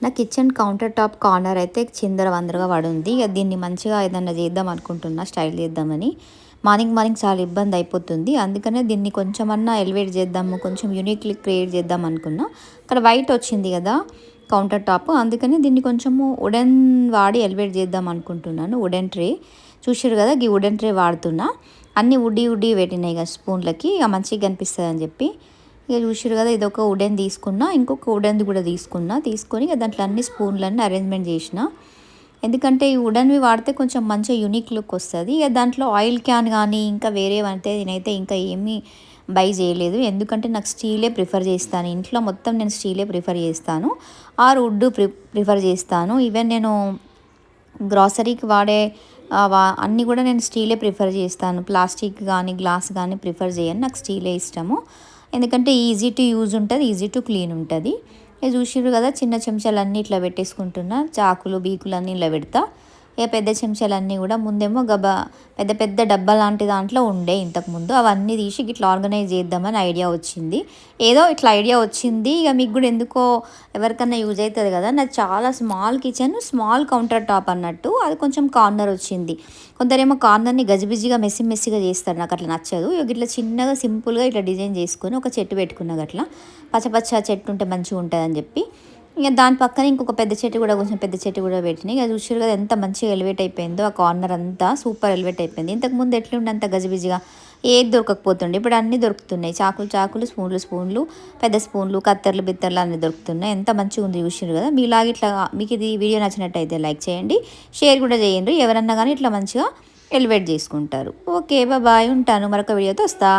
నా kitchen counter top corner అయితే చిందరవందరగా పడుంది. ఇక దీన్ని మంచిగా ఏదన్నా చేద్దాం అనుకుంటున్నా, స్టైల్ చేద్దామని. మార్నింగ్ మార్నింగ్ చాలా ఇబ్బంది అయిపోతుంది. అందుకనే దీన్ని కొంచెమన్నా ఎలివేట్ చేద్దాము, కొంచెం యూనిక్ లుక్ క్రియేట్ చేద్దాం అనుకున్నా. అక్కడ వైట్ వచ్చింది కదా కౌంటర్ టాప్, అందుకని దీన్ని కొంచెము వుడెన్ వాడి ఎలివేట్ చేద్దాం అనుకుంటున్నాను. వుడెన్ ట్రే చూసారు కదా, ఈ వుడెన్ ట్రే వాడుతున్నా. అన్నీ ఉడ్డి పెట్టినాయి కదా స్పూన్లకి, ఇక మంచిగా కనిపిస్తుంది అని చెప్పి. ఇక చూసారు కదా, ఇది ఒక వుడెన్ తీసుకున్నా, ఇంకొక వుడెన్ది కూడా తీసుకొని ఇక దాంట్లో అన్ని స్పూన్లన్నీ అరేంజ్మెంట్ చేసిన. ఎందుకంటే ఈ వుడెన్వి వాడితే కొంచెం మంచిగా యూనిక్ లుక్ వస్తుంది. ఇక దాంట్లో ఆయిల్ క్యాన్ కానీ ఇంకా వేరేవంటే నేనైతే ఇంకా ఏమీ బై చేయలేదు. ఎందుకంటే నాకు స్టీలే ప్రిఫర్ చేస్తాను, ఇంట్లో మొత్తం నేను స్టీలే ప్రిఫర్ చేస్తాను, ఆర్ వుడ్ ప్రిఫర్ చేస్తాను. ఈవెన్ నేను గ్రాసరీకి వాడే అన్నీ కూడా నేను స్టీలే ప్రిఫర్ చేస్తాను. ప్లాస్టిక్ కానీ గ్లాస్ కానీ ప్రిఫర్ చేయను, నాకు స్టీలే ఇష్టము. ఎందుకంటే ఈజీ టు యూజ్ ఉంటుంది, ఈజీ టు క్లీన్ ఉంటుంది. ఇక చూసిర్రు కదా, చిన్న చెంచాలన్నీ ఇట్లా పెట్టేసుకుంటున్నా, చాకులు బీకులు అన్నీ ఇలా పెడతా. ఇక పెద్ద చెంచాలన్నీ కూడా ముందేమో పెద్ద పెద్ద డబ్బా లాంటి దాంట్లో ఉండే ఇంతకుముందు, అవన్నీ తీసి ఇట్లా ఆర్గనైజ్ చేద్దామని ఐడియా వచ్చింది. ఏదో ఇట్లా ఐడియా వచ్చింది. ఇక మీకు కూడా ఎందుకో ఎవరికన్నా యూజ్ అవుతుంది కదా. నాకు చాలా small kitchen, small counter top అన్నట్టు, అది కొంచెం కార్నర్ వచ్చింది. కొందరేమో కార్నర్ని గజిబిజిగా మెస్సీగా చేస్తారు, నాకు అట్లా నచ్చదు. ఇక ఇట్లా చిన్నగా సింపుల్గా ఇట్లా డిజైన్ చేసుకొని ఒక చెట్టు పెట్టుకున్న అట్లా పచ్చ చెట్టు ఉంటే మంచిగా ఉంటుంది అని చెప్పి. ఇక దాని పక్కన ఇంకొక పెద్ద చెట్టు కూడా, కొంచెం పెద్ద చెట్టు కూడా పెట్టినాయి. ఇక చూసారు కదా ఎంత మంచిగా ఎలివేట్ అయిపోయిందో, ఆ కార్నర్ అంతా సూపర్ ఎలివేట్ అయిపోయింది. ఇంతకుముందు ఎట్లుండే అంత గజిబిజిగా ఏది దొరకకపోతుండే, ఇప్పుడు అన్నీ దొరుకుతున్నాయి. చాకులు స్పూన్లు పెద్ద స్పూన్లు, కత్తెరలు బిత్తర్లు అన్నీ దొరుకుతున్నాయి. ఎంత మంచిగా ఉంది చూసారు కదా. మీలాగా ఇట్లా మీకు ఇది వీడియో నచ్చినట్టయితే లైక్ చేయండి, షేర్ కూడా చేయండి. ఎవరన్నా కానీ ఇట్లా మంచిగా ఎలివేట్ చేసుకుంటారు. ఓకే బాయ్, ఉంటాను, మరొక వీడియోతో వస్తా.